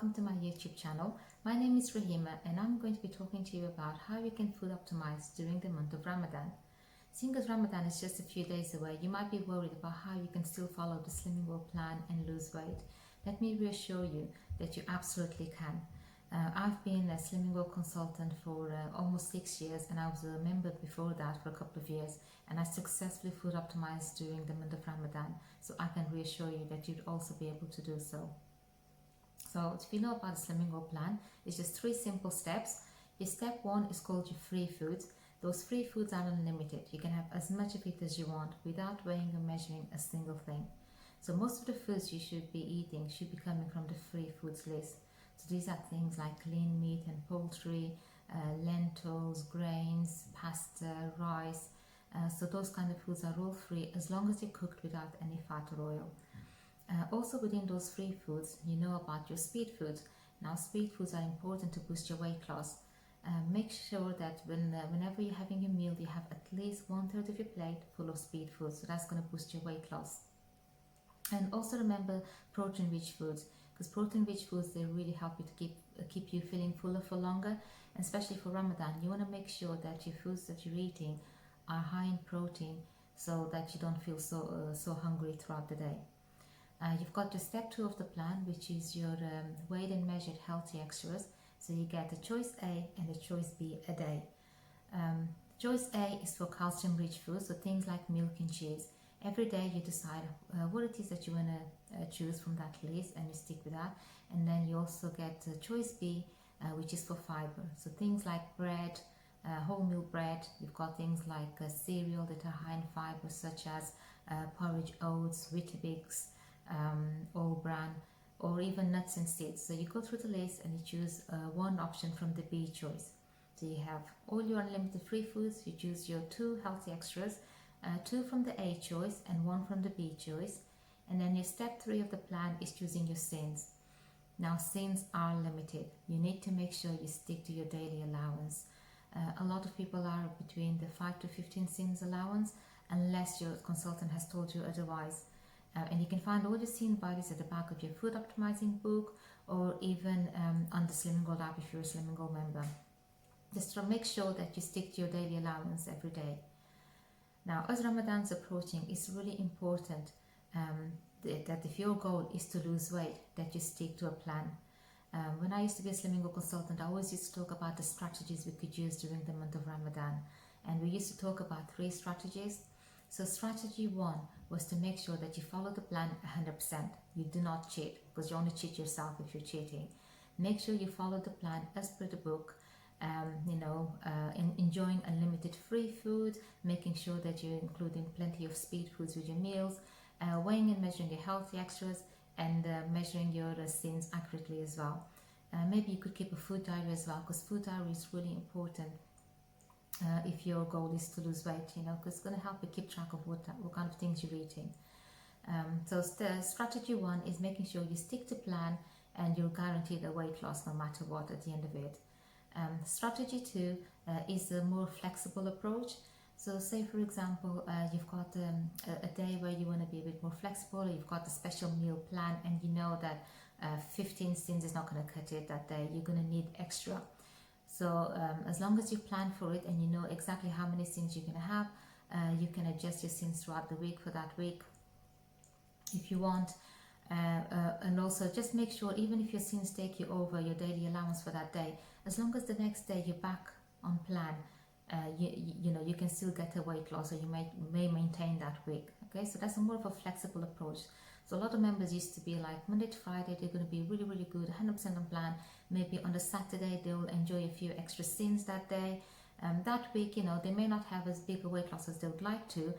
welcome to my YouTube channel. My name is Rahima and I'm going to be talking to you about how you can food optimize during the month of Ramadan. Seeing as Ramadan is just a few days away, you might be worried about how you can still follow the Slimming World plan and lose weight. Let me reassure you that you absolutely can. I've been a Slimming World consultant for almost 6 years, and I was a member before that for a couple of years, and I successfully food optimized during the month of Ramadan, so I can reassure you that you'd also be able to do so. So if you know about the Slimming World plan, it's just 3 simple steps. Your step 1 is called your free foods. Those free foods are unlimited. You can have as much of it as you want without weighing or measuring a single thing. So most of the foods you should be eating should be coming from the free foods list. So these are things like lean meat and poultry, lentils, grains, pasta, rice. So those kind of foods are all free as long as they're cooked without any fat or oil. Also within those free foods, you know about your speed foods. Now speed foods are important to boost your weight loss. Make sure that whenever you're having your meal, you have at least 1/3 of your plate full of speed foods. So that's going to boost your weight loss. And also remember protein-rich foods, because protein-rich foods, they really help you to keep you feeling fuller for longer. And especially for Ramadan, you want to make sure that your foods that you're eating are high in protein, so that you don't feel so hungry throughout the day. You've got your step 2 of the plan, which is your weighed and measured healthy extras. So you get the choice A and the choice B a day. Choice A is for calcium rich foods, so things like milk and cheese. Every day you decide what it is that you want to choose from that list, and you stick with that. And then you also get choice B, which is for fiber. So things like bread, wholemeal bread. You've got things like cereal that are high in fiber, such as porridge oats, Weetabix, all bran, or even nuts and seeds. So you go through the list and you choose one option from the B choice. So you have all your unlimited free foods, you choose your 2 healthy extras, 2 from the A choice and 1 from the B choice. And then your step 3 of the plan is choosing your sins. Now sins are limited. You need to make sure you stick to your daily allowance. A lot of people are between the 5 to 15 sins allowance, unless your consultant has told you otherwise. And you can find all your sin values at the back of your food optimizing book, or even on the Slimming World app if you're a Slimming World member. Just to make sure that you stick to your daily allowance every day. Now, as Ramadan's approaching, it's really important that if your goal is to lose weight, that you stick to a plan. When I used to be a Slimming World consultant, I always used to talk about the strategies we could use during the month of Ramadan. And we used to talk about 3 strategies. So strategy 1 was to make sure that you follow the plan 100%. You do not cheat, because you only cheat yourself if you're cheating. Make sure you follow the plan as per the book. Enjoying unlimited free food, making sure that you're including plenty of speed foods with your meals, weighing and measuring your healthy extras, and measuring your sins accurately as well. Maybe you could keep a food diary as well, because food diary is really important. If your goal is to lose weight, because it's going to help you keep track of what kind of things you're eating. So strategy 1 is making sure you stick to plan and you're guaranteed a weight loss no matter what at the end of it. Strategy 2 is a more flexible approach. So say for example, you've got a day where you want to be a bit more flexible, or you've got a special meal plan and you know that 15 sins is not going to cut it that day, you're going to need extra. So as long as you plan for it and you know exactly how many sins you're going to have, you can adjust your sins throughout the week for that week if you want. And also just make sure, even if your sins take you over your daily allowance for that day, as long as the next day you're back on plan, you can still get a weight loss, or you may maintain that week. Okay, so that's a more of a flexible approach. So a lot of members used to be like Monday to Friday, they're going to be really, really good, 100% on plan. Maybe on the Saturday, they'll enjoy a few extra sins that day. That week, they may not have as big a weight loss as they would like to.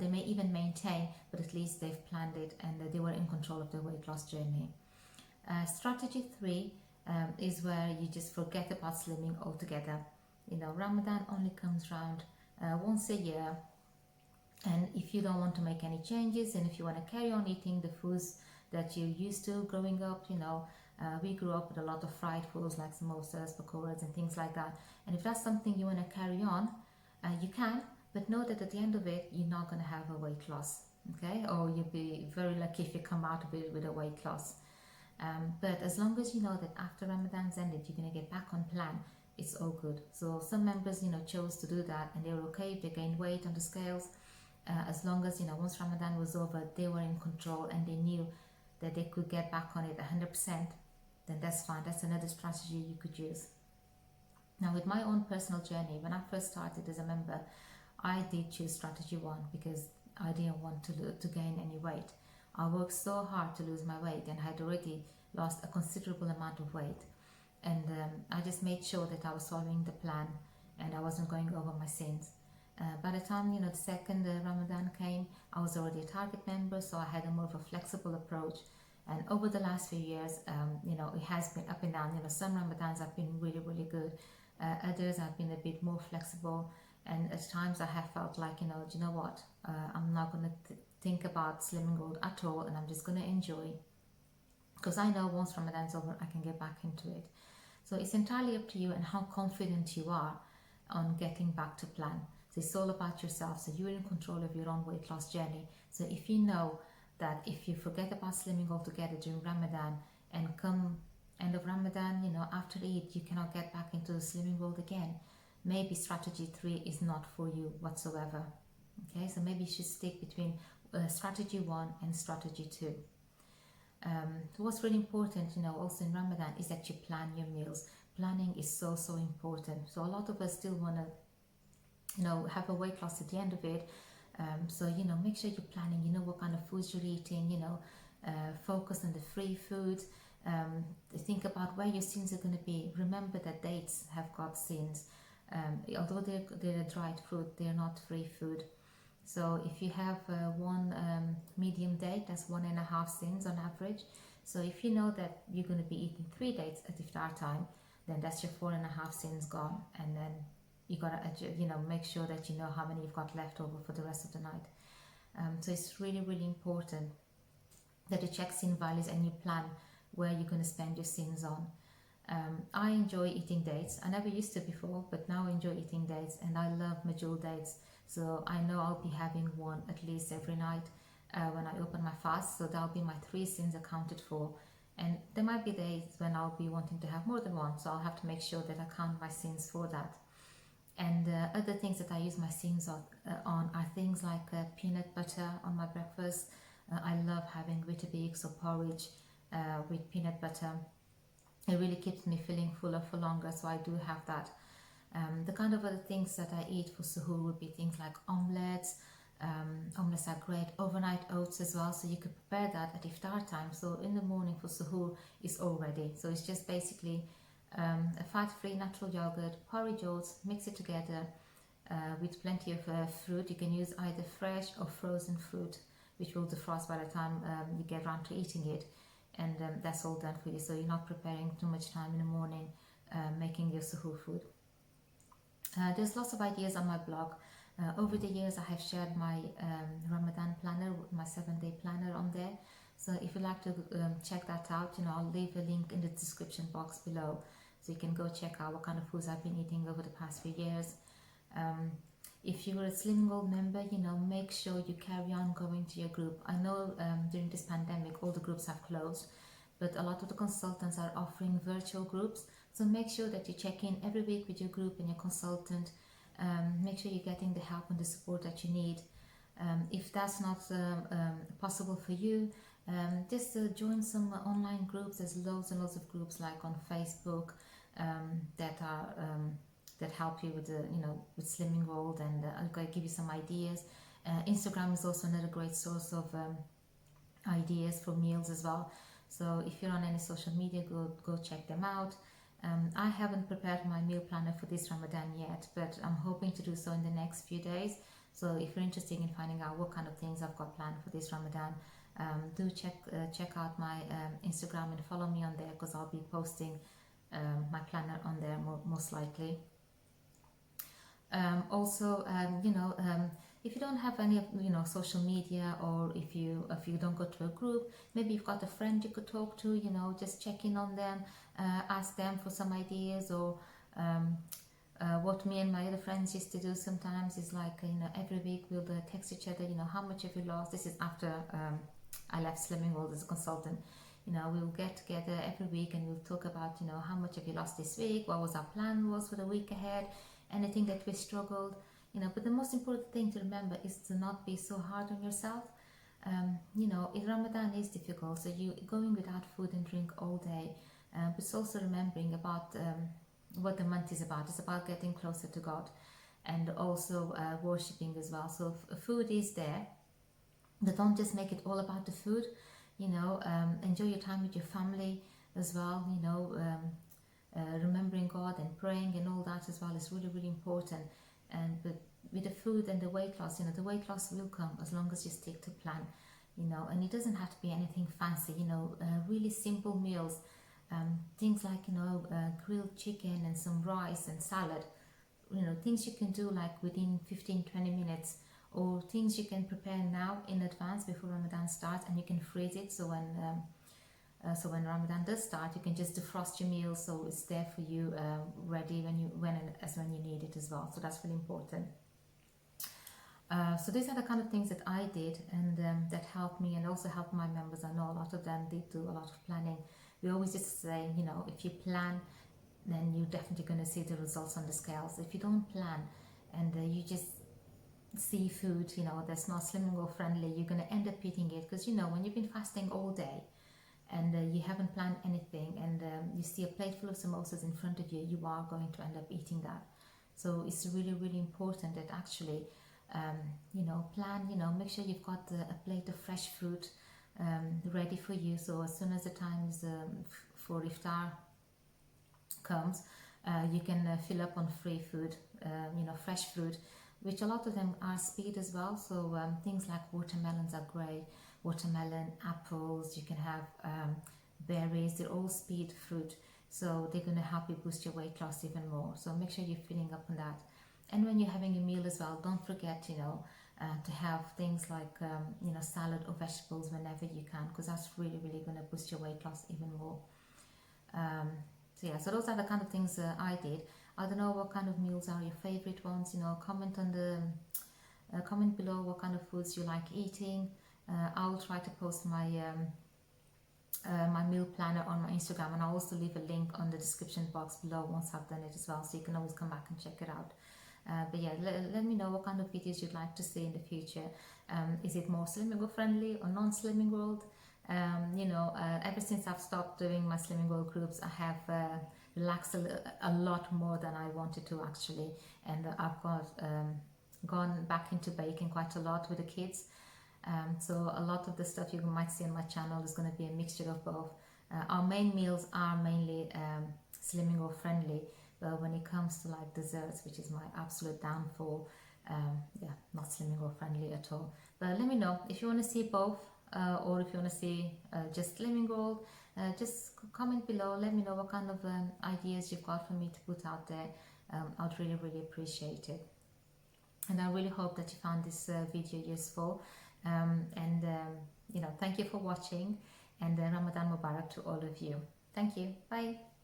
They may even maintain, but at least they've planned it and they were in control of their weight loss journey. Strategy 3 is where you just forget about slimming altogether. Ramadan only comes around once a year. And if you don't want to make any changes, and if you want to carry on eating the foods that you're used to growing up, we grew up with a lot of fried foods like samosas, pakoras and things like that. And if that's something you want to carry on, you can, but know that at the end of it, you're not going to have a weight loss, okay? Or you'll be very lucky if you come out of it with a weight loss. But as long as you know that after Ramadan's ended, you're going to get back on plan, it's all good. So some members, chose to do that, and they were okay if they gained weight on the scales. As long as, once Ramadan was over, they were in control and they knew that they could get back on it 100%, then that's fine. That's another strategy you could use. Now, with my own personal journey, when I first started as a member, I did choose strategy one because I didn't want to gain any weight. I worked so hard to lose my weight and had already lost a considerable amount of weight. And I just made sure that I was following the plan and I wasn't going over my sins. By the time, the second Ramadan came, I was already a target member, so I had a more of a flexible approach. And over the last few years, it has been up and down. Some Ramadans have been really, really good. Others have been a bit more flexible. And at times I have felt like, do you know what? I'm not going to think about Slimming World at all, and I'm just going to enjoy. Because I know once Ramadan's over, I can get back into it. So it's entirely up to you and how confident you are on getting back to plan. So it's all about yourself. So you're in control of your own weight loss journey. So if you know that if you forget about slimming altogether during Ramadan and come end of Ramadan, after Eid, you cannot get back into the slimming world again, maybe strategy 3 is not for you whatsoever. Okay, so maybe you should stick between strategy 1 and strategy 2. What's really important, also in Ramadan is that you plan your meals. Planning is so important. So a lot of us still want to, have a weight loss at the end of it. So, make sure you're planning, what kind of foods you're eating, focus on the free foods. Think about where your sins are going to be. Remember that dates have got sins. Although they're a dried fruit, they're not free food. So if you have one medium date, that's 1.5 sins on average. So if you know that you're going to be eating 3 dates at iftar time, then that's your 4.5 sins gone. And then you got to, make sure that you know how many you've got left over for the rest of the night. So it's really, really important that you check sin values and you plan where you're going to spend your sins on. I enjoy eating dates. I never used to before, but now I enjoy eating dates, and I love majul dates. So I know I'll be having one at least every night when I open my fast. So that'll be my 3 sins accounted for. And there might be days when I'll be wanting to have more than one, so I'll have to make sure that I count my sins for that. And other things that I use my sins on are things like peanut butter on my breakfast. I love having Weetabix or porridge with peanut butter. It really keeps me feeling fuller for longer, so I do have that. The kind of other things that I eat for suhoor would be things like omelets. Omelets are great. Overnight oats as well, so you could prepare that at iftar time. So in the morning for suhoor, it's all ready. So it's just basically a fat-free natural yogurt, porridge oats, mix it together with plenty of fruit. You can use either fresh or frozen fruit, which will defrost by the time you get around to eating it. And that's all done for you. So you're not preparing too much time in the morning making your suhoor food. There's lots of ideas on my blog. Over the years, I have shared my Ramadan planner, my 7-day planner on there. So if you'd like to check that out, I'll leave a link in the description box below. So you can go check out what kind of foods I've been eating over the past few years. If you're a Slimming World member, make sure you carry on going to your group. I know during this pandemic, all the groups have closed, but a lot of the consultants are offering virtual groups. So make sure that you check in every week with your group and your consultant. Make sure you're getting the help and the support that you need. If that's not possible for you, just join some online groups. There's loads and loads of groups like on Facebook that help you with with Slimming World, and I'm going to give you some ideas. Instagram is also another great source of ideas for meals as well. So if you're on any social media, go check them out. I haven't prepared my meal planner for this Ramadan yet, but I'm hoping to do so in the next few days. So if you're interested in finding out what kind of things I've got planned for this Ramadan, do check out my Instagram and follow me on there, because I'll be posting my planner on there most likely. If you don't have any social media, or if you don't go to a group, maybe you've got a friend you could talk to, just check in on them, ask them for some ideas. Or what me and my other friends used to do sometimes is like, every week we'll text each other, how much have you lost. This is after I left Slimming World as a consultant. You know, we'll get together every week and we'll talk about, you know, how much have you lost this week, what was our plan was for the week ahead, anything that we struggled, you know. But the most important thing to remember is to not be so hard on yourself. You know, Ramadan is difficult, so you going without food and drink all day, but it's also remembering about what the month is about. It's about getting closer to God, and also worshipping as well. So food is there, but don't just make it all about the food. You know, enjoy your time with your family as well. You know, remembering God and praying and all that as well is really, really important. And with the food and the weight loss, you know, the weight loss will come as long as you stick to plan. You know, and it doesn't have to be anything fancy. You know, really simple meals, things like, you know, grilled chicken and some rice and salad. You know, things you can do like within 15-20 minutes, or things you can prepare now in advance before Ramadan starts, and you can freeze it, so when Ramadan does start, you can just defrost your meal so it's there for you, ready when you need it as well. So that's really important. So these are the kind of things that I did, and that helped me and also helped my members. I know a lot of them did do a lot of planning. We always just say, you know, if you plan, then you're definitely going to see the results on the scales. If you don't plan and you just see food, you know, that's not Slimming World friendly, you're going to end up eating it, because, you know, when you've been fasting all day and you haven't planned anything, and you see a plate full of samosas in front of you, you are going to end up eating that. So it's really, really important that actually, you know, plan, you know, make sure you've got a plate of fresh fruit ready for you. So as soon as the time is for iftar comes, you can fill up on free food, you know, fresh fruit, which a lot of them are speed as well. So things like watermelons are great. Watermelon, apples, you can have berries, they're all speed fruit. So they're going to help you boost your weight loss even more. So make sure you're filling up on that. And when you're having a meal as well, don't forget, you know, to have things like, you know, salad or vegetables whenever you can, because that's really, really going to boost your weight loss even more. So yeah, so those are the kind of things I did. I don't know what kind of meals are your favorite ones. You know, comment on the comment below what kind of foods you like eating. I'll try to post my my meal planner on my Instagram, and I'll also leave a link on the description box below once I've done it as well, so you can always come back and check it out. But yeah, let me know what kind of videos you'd like to see in the future. Is it more Slimming World friendly or non-Slimming World? You know, ever since I've stopped doing my Slimming World groups, I have relaxed a lot more than I wanted to actually, and I've gone back into baking quite a lot with the kids. So a lot of the stuff you might see on my channel is going to be a mixture of both. Our main meals are mainly Slimming World friendly, but when it comes to like desserts, which is my absolute downfall, yeah, not Slimming World friendly at all. But let me know if you want to see both, or if you want to see just Slimming World. Just comment below, let me know what kind of ideas you've got for me to put out there. I'd really, really appreciate it. And I really hope that you found this video useful. You know, thank you for watching, and Ramadan Mubarak to all of you. Thank you. Bye.